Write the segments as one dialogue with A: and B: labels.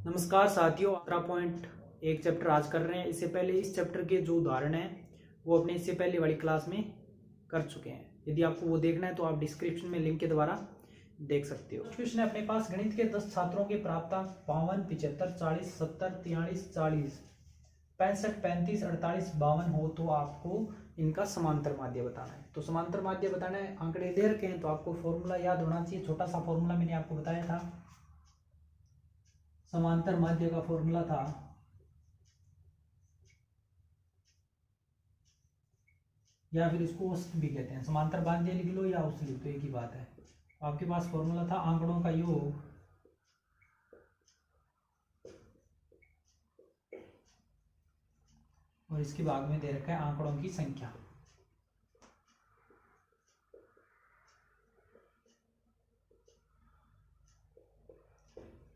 A: नमस्कार साथियों, 15.1 चैप्टर आज कर रहे हैं। इससे पहले इस चैप्टर के जो उदाहरण हैं वो अपने इससे पहले वाली क्लास में कर चुके हैं। यदि आपको वो देखना है तो आप डिस्क्रिप्शन में लिंक के द्वारा देख सकते हो। क्वेश्चन है अपने पास, गणित के 10 छात्रों के प्राप्तांक 52, 75, 40, 70, 43, 40, 65, 35, 48, 52 हो तो आपको इनका समांतर माध्य बताना है। तो समांतर माध्य बताना है, आंकड़े दे रखे हैं तो आपको फॉर्मूला याद होना चाहिए। छोटा सा फॉर्मूला मैंने आपको बताया था, समांतर माध्य का फॉर्मूला था या फिर इसको औसत भी कहते हैं। समांतर माध्य लिख लो या औसत लिख लो, एक ही बात है। आपके पास फॉर्मूला था आंकड़ों का योग और इसके भाग में दे रखा है आंकड़ों की संख्या।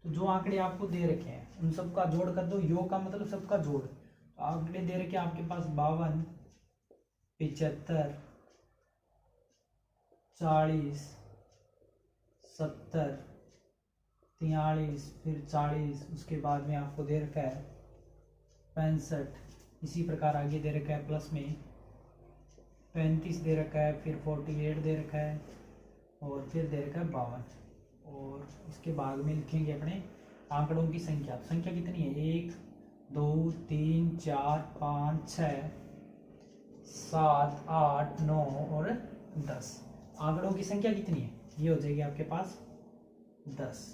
A: तो जो आंकड़े आपको दे रखे हैं उन सबका जोड़ कर दो। योग का मतलब सबका जोड़। तो आंकड़े दे रखे हैं आपके पास 52, 75, 40, 70, 43, फिर 40, उसके बाद में आपको दे रखा है 65, इसी प्रकार आगे दे रखा है प्लस में 35 दे रखा है, फिर 48 दे रखा है और फिर दे रखा है 52। और इसके भाग में लिखेंगे अपने आंकड़ों की संख्या। तो संख्या कितनी है? 1, 2, 3, 4, 5, 6, 7, 8, 9 और 10। आंकड़ों की संख्या कितनी है? ये हो जाएगी आपके पास 10।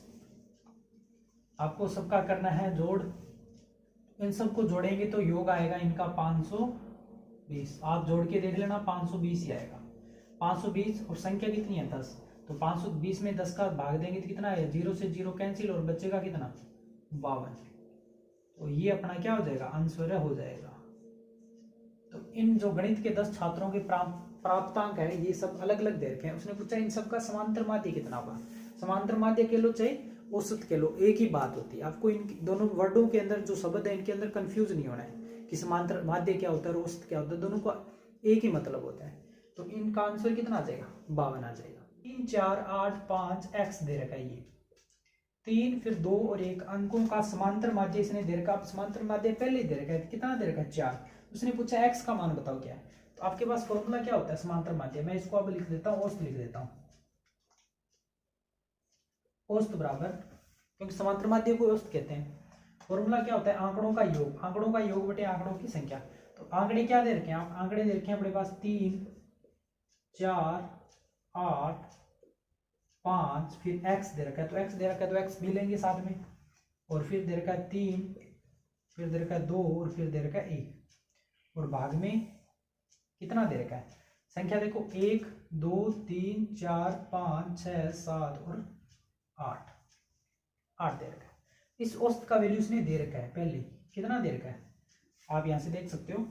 A: आपको सबका करना है जोड़। इन सबको जोड़ेंगे तो योग आएगा इनका 520। आप जोड़ के देख लेना, 520 ही आएगा। 520 और संख्या कितनी है? 10। तो 520 में 10 का भाग देंगे तो कितना है? 0 से 0 कैंसिल और बचेगा कितना? 52। तो ये अपना क्या हो जाएगा? आंसर हो जाएगा। तो इन जो गणित के 10 छात्रों के प्राप्तांक है ये सब अलग अलग दे रखे हैं। उसने पूछा इन सबका समांतर माध्य कितना होगा। समांतर माध्य के लो चाहे औसत के लो, एक ही बात होती है। आपको इन दोनों वर्डों के अंदर जो शब्द है इनके अंदर कंफ्यूज नहीं होना है कि समांतर माध्य क्या होता है और औसत क्या होता है। दोनों का एक ही मतलब होता है। तो इनका आंसर कितना आ जाएगा? 52 आ जाएगा। 3, 4, 8, 5 एक्स दे रखा है। ये 3 फिर 2 और 1 अंकों का समांतर माध्य इसने दे रखा। समांतर माध्य पहले ही दे रखा है, कितना दे रखा है? 4। उसने पूछा एक्स का मान बताओ क्या है। तो आपके पास फॉर्मूला क्या होता है समांतर माध्य? मैं इसको अब लिख देता हूँ, औसत लिख देता हूँ। औसत बराबर, क्योंकि समांतर माध्य को औसत कहते हैं। फॉर्मूला क्या होता है? आंकड़ों का योग। आंकड़ों का योग बटे आंकड़ों की संख्या। तो आंकड़े क्या दे रखे हैं? आप आंकड़े दे रखे हैं अपने पास 3, 4, 8, 5, फिर एक्स दे रखा है। तो एक्स दे रखा है तो एक्स भी लेंगे साथ में, और फिर दे रखा है 3, फिर दे रखा है 2 और फिर दे रखा है 1 और भाग में कितना दे रखा है? संख्या देखो 1, 2, 3, 4, 5, 6, 7 और 8 दे रखा है। इस औसत का वैल्यू इसने दे रखा है पहले। कितना दे रखा है आप यहां से देख सकते हो।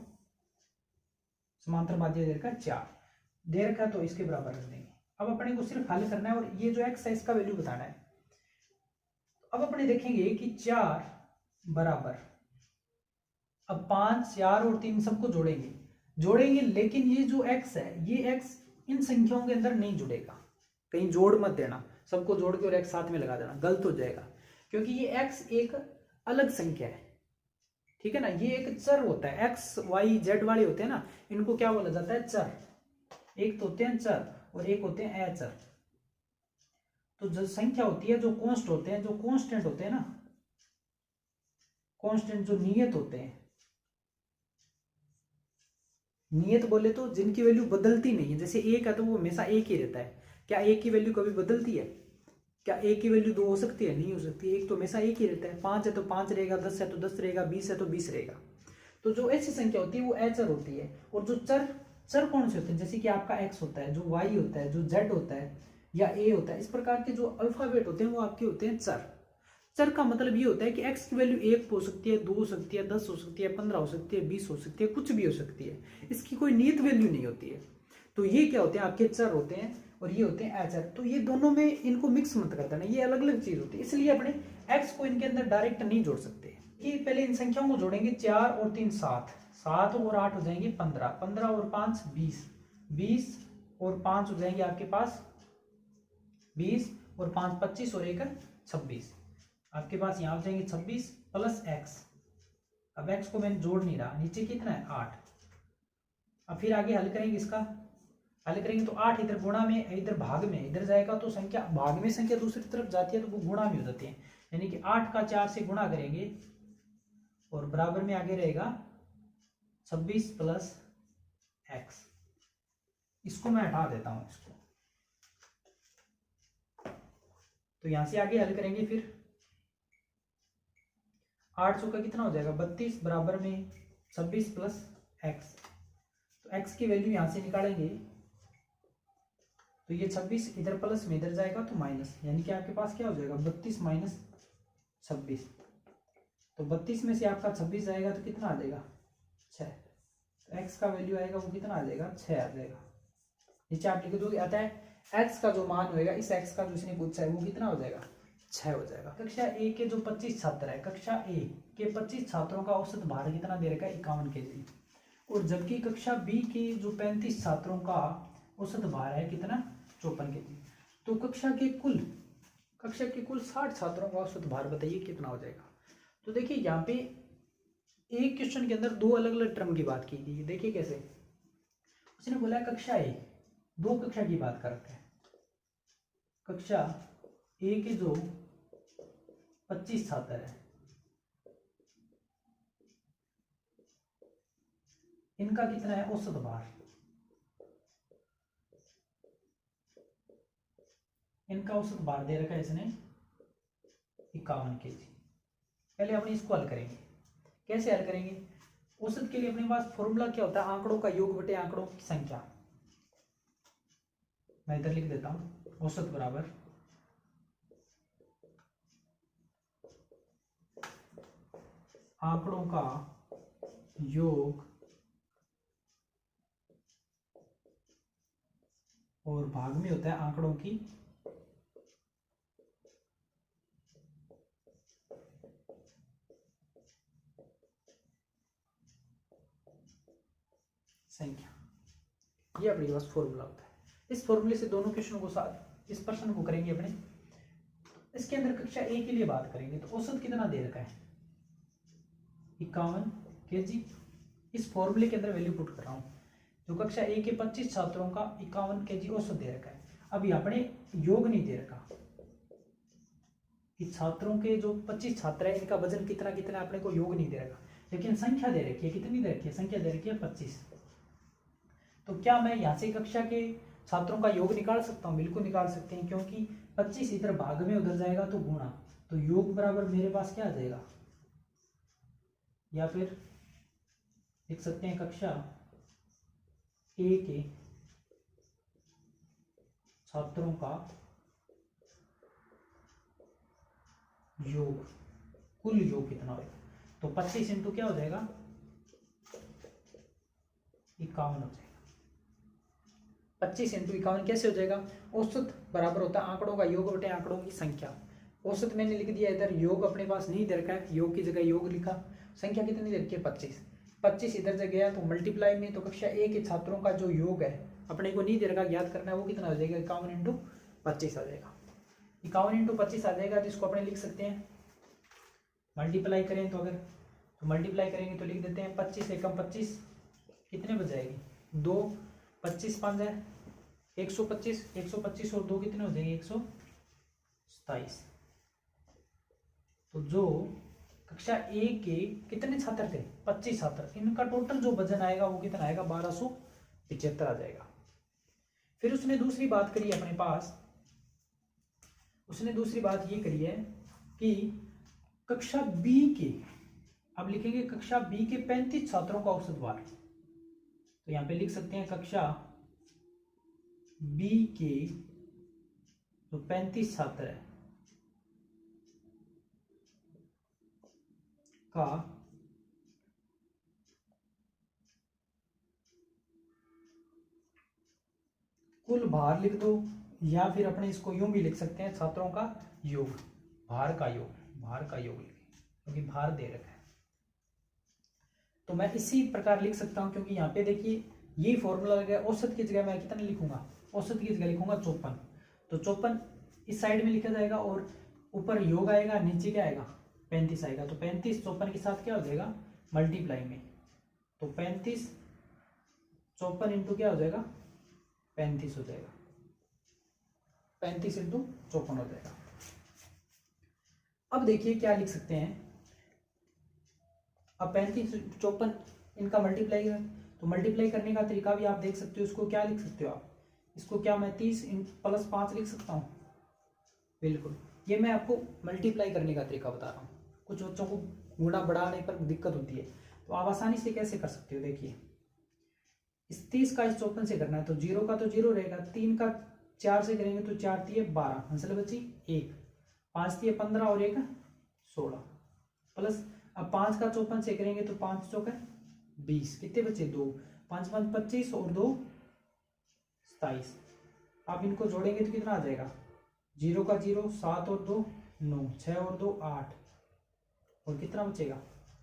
A: समांतर माध्य दे रखा है 4 दे रखा है, तो इसके बराबर रख देंगे। अब अपने को सिर्फ हल करना है और ये जो एक्स है इसका वैल्यू बताना है। अब अपने देखेंगे कि 4 बराबर, अब 5, 4 और 3 सबको जोड़ेंगे, लेकिन ये जो x है ये x इन संख्याओं के अंदर नहीं जुड़ेगा। कहीं जोड़ मत देना, सबको जोड़ के और x साथ में लगा देना, गलत हो जाएगा। क्योंकि ये x एक अलग संख्या है, ठीक है ना। ये एक चर होता है। x, y, z वाले होते हैं ना, इनको क्या बोला जाता है? चर। एक तो होते हैं चर और एक होते हैं अचर। तो जो संख्या होती है, जो कांस्टेंट होते हैं, जो कांस्टेंट होते हैं ना, कांस्टेंट जो नियत होते हैं, नियत बोले तो जिनकी वैल्यू बदलती नहीं है। जैसे एक है तो वो हमेशा एक ही रहता है। क्या एक की वैल्यू कभी बदलती है? क्या एक की वैल्यू 2 हो सकती है? नहीं हो सकती। एक तो हमेशा एक ही रहता है। 5 है तो 5 रहेगा, 10 है तो 10 रहेगा, 20 है तो 20 रहेगा। तो जो ऐसी संख्या होती है वो अचर होती है। और जो चर, चर कौन से होते हैं? जैसे कि आपका एक्स होता है, जो वाई होता है, जो जेड होता है या ए होता है, इस प्रकार के जो अल्फाबेट होते हैं वो आपके होते हैं चर। चर का मतलब ये होता है कि x की वैल्यू 1 हो सकती है, 2 हो सकती है, 10 हो सकती है, 15 हो सकती है, 20 हो सकती है, कुछ भी हो सकती है। इसकी कोई नियत वैल्यू नहीं होती है। तो ये क्या होते हैं? आपके चर होते हैं और ये होते हैं अचर। तो ये दोनों में इनको मिक्स मत कर देना, ये अलग अलग चीज होती है। इसलिए अपने x को इनके अंदर डायरेक्ट नहीं जोड़ सकते। कि पहले इन संख्याओं को जोड़ेंगे। 4 और 3 7, 7 और 8 हो जाएंगे 15, 15 और 5 20, 20 और 5 हो जाएंगे आपके पास 20 और 5 25 और 1 26। आपके पास यहाँ हो जाएंगे 26 प्लस x। अब x को मैंने जोड़ नहीं रहा, नीचे कितना है 8। अब फिर आगे हल करेंगे, इसका हल करेंगे तो 8 इधर गुणा में, इधर भाग में, इधर जाएगा तो संख्या भाग में संख्या दूसरी तरफ जाती है तो वो गुणा में हो जाती है, यानी कि 8 का 4 से गुणा करेंगे और बराबर में आगे रहेगा 26 प्लस x। इसको मैं हटा देता हूं इसको, तो यहां से आगे हल करेंगे फिर 800 का कितना हो जाएगा 32 बराबर में 26 प्लस x। तो x की वैल्यू यहां से निकालेंगे तो ये 26 इधर प्लस में इधर जाएगा तो माइनस, यानी कि आपके पास क्या हो जाएगा 32 माइनस 26। तो 32 में से आपका 26 जाएगा तो कितना आ जाएगा 6। तो x का वैल्यू आएगा वो कितना आ जाएगा 6 आ जाएगा। नीचे आप लिख दोगे, अतः x का जो मान होएगा इस x का जो इसने पूछा है वो कितना हो जाएगा 6 हो जाएगा। कक्षा ए के जो 25 छात्र है, कक्षा ए के 25 छात्रों का औसत भार कितना दे रखा है 51 kg, और जबकि कक्षा बी के जो 35 छात्रों का औसत भार है कितना 54 kg। तो कक्षा के कुल 60 छात्रों का औसत भार बताइए कितना हो जाएगा। तो देखिए यहाँ पे एक क्वेश्चन के अंदर दो अलग अलग टर्म की बात की गई है। देखिए कैसे, उसने बोला कक्षा ए, दो कक्षा की बात कर रखा है, कक्षा ए के जो 25 छात्र है इनका कितना है औसत भार, इनका औसत भार दे रखा है इसने 51 kg। पहले अपने इसको हल करेंगे। कैसे हल करेंगे, औसत के लिए अपने पास फॉर्मूला क्या होता है आंकड़ों का योग बटे आंकड़ों की संख्या। मैं इधर लिख देता हूं, औसत बराबर आंकड़ों का योग और भाग में होता है आंकड़ों की संख्या। ये अपने पास फॉर्मूला होता है। इस फॉर्मूले से दोनों क्वेश्चन को साथ इस प्रश्न को करेंगे अपने। इसके अंदर कक्षा ए के लिए बात करेंगे तो औसत कितना दे रखा है 51 kg। इस फॉर्मूले के अंदर वैल्यू पुट कर रहा हूं, जो कक्षा ए के 25 छात्रों का 51 kg औसत दे रखा है। अब यहाँ पे योग नहीं दे रखा कि छात्रों के जो 25 छात्र है इनका वजन कितना कितना, अपने को योग नहीं दे रखा, लेकिन संख्या दे रखी है। कितनी दे रखी है, संख्या दे रखी है 25। तो क्या मैं यहाँ से कक्षा के छात्रों का योग निकाल सकता हूँ, बिल्कुल निकाल सकते हैं, क्योंकि 25 इधर भाग में उधर जाएगा तो गुणा, तो योग बराबर मेरे पास क्या आ जाएगा, या फिर लिख सकते हैं कक्षा ए के छात्रों का योग, कुल योग कितना होगा, तो 25 इंटू क्या हो जाएगा 51 हो जाएगा। 25 इंटू 51 कैसे हो जाएगा, औसत बराबर होता है आंकड़ों का योग बटे आंकड़ों की संख्या। औसत मैंने लिख दिया इधर, योग अपने पास नहीं दे रखा है, योग की जगह योग लिखा, संख्या कितनी दे रखी है 25। 25 इधर से गया तो मल्टीप्लाई में, तो कक्षा ए के छात्रों का जो योग है अपने को नहीं दे रखा, याद करना है वो कितना हो जाएगा 51 इंटू 25 आ जाएगा। 51 इंटू 25 आ जाएगा, जिसको अपने लिख सकते हैं मल्टीप्लाई करें तो, अगर तो मल्टीप्लाई करेंगे तो लिख देते हैं 25 एकम 25 कितने बच जाएगी 2, 25 5 है 125, 125 और 2 कितने हो जाएंगे 127। तो जो कक्षा ए के कितने छात्र थे 25 छात्र, इनका टोटल जो वजन आएगा वो कितना आएगा 1275 आ जाएगा। फिर उसने दूसरी बात करी अपने पास, उसने दूसरी बात ये करी है कि कक्षा बी के, अब लिखेंगे कक्षा बी के 35 छात्रों का औसत भार। तो यहां पे लिख सकते हैं कक्षा बी के जो 35 छात्र है का कुल भार लिख दो, या फिर अपने इसको यूं भी लिख सकते हैं छात्रों का योग, भार का योग, भार का योग लिखें क्योंकि भार दे रखा है। तो मैं इसी प्रकार लिख सकता हूं, क्योंकि यहाँ पे देखिए ये फॉर्मूला लग गया। औसत की जगह मैं कितने लिखूंगा, औसत की जगह लिखूंगा 54, तो 54 इस साइड में लिखा जाएगा और ऊपर योग आएगा, नीचे क्या आएगा 35 आएगा। तो 35 54 के साथ क्या हो जाएगा मल्टीप्लाई में, तो 35 54 इंटू क्या हो जाएगा 35 हो जाएगा, 35 इंटू 54 हो जाएगा। अब देखिए क्या लिख सकते हैं, अब 35 54 इनका मल्टीप्लाई है, तो मल्टीप्लाई करने का तरीका भी आप देख सकते हो। इसको क्या लिख सकते हो आप, इसको क्या मैं 30 प्लस 5 लिख सकता हूँ, बिल्कुल। ये मैं आपको मल्टीप्लाई करने का तरीका बता रहा हूँ। कुछ बच्चों को गुणा बढ़ाने पर दिक्कत होती है, तो आप आसानी से कैसे कर सकते हो। देखिए इस 30 का इस 54 से करना है, तो 0 का तो 0 रहेगा, 3 का 4 से करेंगे तो 4 3 12, आंसर बची 1, 5 3 15 और 1 16, प्लस अब 5 का 54 से करेंगे तो 5 चौके 20, कितने बचे 2, 5 5 25 और 2 27। आप इनको जोड़ेंगे तो कितना आ जाएगा, 0 का 0, 7 और 2 9, 6 और 2 8, और कितना बचेगा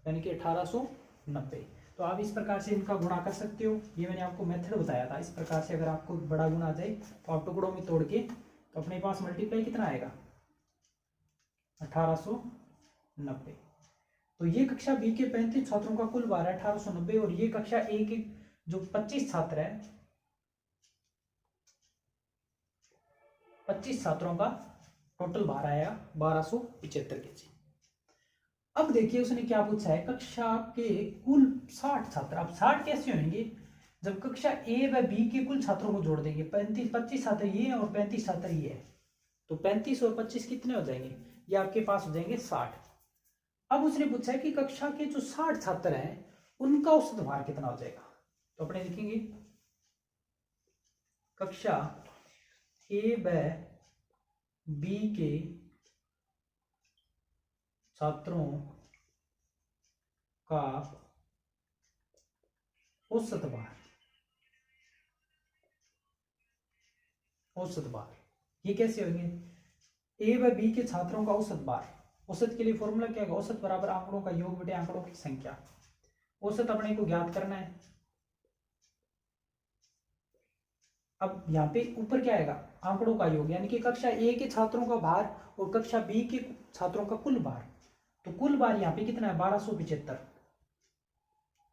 A: यानी कि 1890। तो आप इस प्रकार से इनका गुणा कर सकते हो। ये मैंने आपको मेथड बताया था। इस प्रकार से अगर आपको बड़ा गुणा आ जाए तो आप टुकड़ों में तोड़ के, तो अपने पास मल्टीप्लाई कितना आएगा 1890। तो ये कक्षा बी के 35 छात्रों का कुल भार है 1890, और ये कक्षा ए के जो 25 छात्र है, 25 छात्रों का टोटल भार आया 1275 kg। अब देखिए उसने क्या पूछा है, कक्षा के कुल 60 छात्र। अब 60 कैसे होंगे, जब कक्षा ए व बी के कुल छात्रों को जोड़ देंगे। 25 छात्र ये है और 35 छात्र ये है, तो 35 और 25 कितने हो जाएंगे, ये आपके पास हो जाएंगे 60। अब उसने पूछा है कि कक्षा के जो 60 छात्र हैं उनका औसत भार कितना हो जाएगा। तो अपने लिखेंगे कक्षा ए व बी के छात्रों का औसत भार, औसत भार ये कैसे होंगे, ए व बी के छात्रों का औसत भार। औसत के लिए फॉर्मूला क्या है, औसत बराबर आंकड़ों का योग बटे आंकड़ों की संख्या। औसत अपने को ज्ञात करना है। अब यहाँ पे ऊपर क्या आएगा, आंकड़ों का योग, यानी कि कक्षा ए के छात्रों का भार और कक्षा बी के छात्रों का कुल भार। तो कुल भार यहाँ पे कितना है 1275,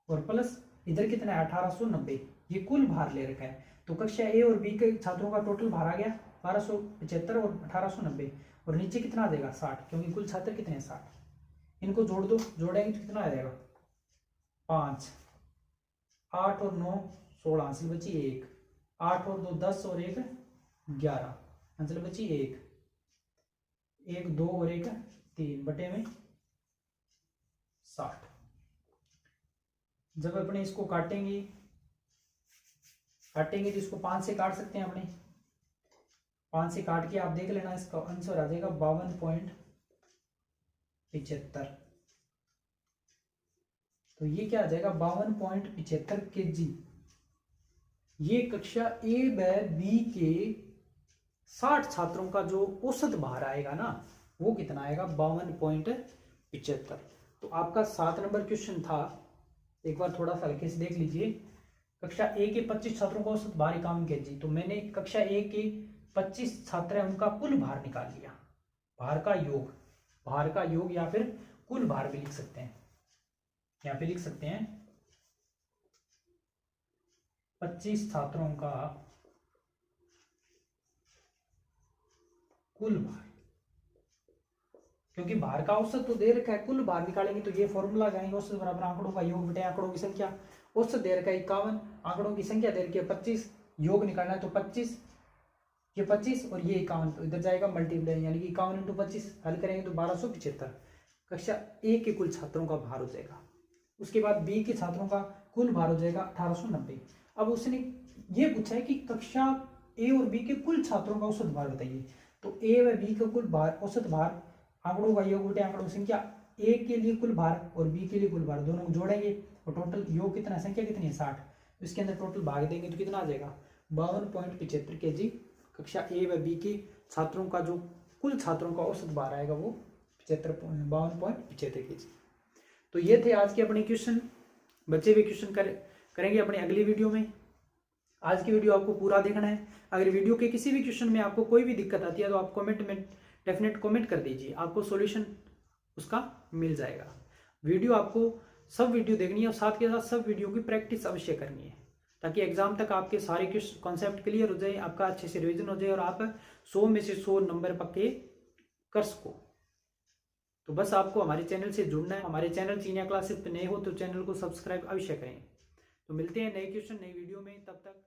A: और प्लस इधर कितना है 1890, ये कुल भार ले रखा है। तो कक्षा ए और बी के छात्रों का टोटल भार आ गया 1275 और 1890, और नीचे कितना आ जाएगा 60, क्योंकि कुल छात्र कितने हैं 60। इनको जोड़ दो, जोड़ेंगे तो कितना आ जाएगा 5 8 और 9 16, आंसर बची 1, 8 और 2 10 और 1 11, आंसर बची 1 2 और 1 3 बटे में 60। जब अपने इसको काटेंगे तो इसको 5 से काट सकते हैं अपने, 5 से काट के आप देख लेना, इसका आंसर आ जाएगा 52.75। तो ये क्या आ जाएगा 52.75 kg। ये कक्षा ए व बी के 60 छात्रों का जो औसत भार आएगा ना, वो कितना आएगा 52.75। तो आपका 7 नंबर क्वेश्चन था, एक बार थोड़ा सा हल्के से देख लीजिए। कक्षा ए के 25 छात्रों का औसत भार 51 kg। तो मैंने कक्षा ए के 25 छात्र हैं उनका कुल भार निकाल लिया, भार का योग, भार का योग या फिर कुल भार भी लिख सकते हैं। यहाँ पे लिख सकते हैं 25 छात्रों का कुल भार, क्योंकि भार का औसत तो दे रखा है, कुल भार निकालेंगे तो ये फॉर्मूला लगाएंगे, औसत बराबर आंकड़ों का योग बटे आंकड़ों की संख्या। औसत दे रखा है 51, आंकड़ों की संख्या दे रखी है 25, योग निकालना है तो 25, ये 25 और ये 51, तो इधर जाएगा मल्टीप्लाई, यानी कि 51 × 25 हल करेंगे तो 1275 कक्षा ए के कुल छात्रों का भार हो जाएगा। उसके बाद बी के छात्रों का कुल भार हो जाएगा 1890। अब उसने ये पूछा है कि कक्षा ए और बी के कुल छात्रों का औसत भार बताइए। तो ए व बी का कुल भार, औसत भार आंकड़ों का योग बटे आंकड़ों की संख्या। ए के लिए कुल भार और बी के लिए कुल भार, दोनों को जोड़ेंगे और टोटल योग कितना है, संख्या कितनी है 60, तो इसके अंदर टोटल भाग देंगे तो कितना आ जाएगा 52.75 kg। कक्षा ए व बी के छात्रों का जो कुल छात्रों का औसत भार आएगा वो 52.75 kg। तो ये थे आज के अपने क्वेश्चन। बचे हुए क्वेश्चन करेंगे अपने अगली वीडियो में। आज की वीडियो आपको पूरा देखना है। अगर वीडियो के किसी भी क्वेश्चन में आपको कोई भी दिक्कत आती है तो आप कमेंट में डेफिनेट कमेंट कर दीजिए, आपको सॉल्यूशन उसका मिल जाएगा। वीडियो आपको सब वीडियो देखनी है और साथ के साथ सब वीडियो की प्रैक्टिस अवश्य करनी है, ताकि एग्जाम तक आपके सारे कॉन्सेप्ट क्लियर हो जाए, आपका अच्छे से रिवीजन हो जाए और आप 100 में से 100 नंबर पक्के कर सको। तो बस आपको हमारे चैनल से जुड़ना है। हमारे चैनल चीनिया क्लासेस पे नए हो तो चैनल को सब्सक्राइब अवश्य करें। तो मिलते हैं नए क्वेश्चन नई वीडियो में, तब तक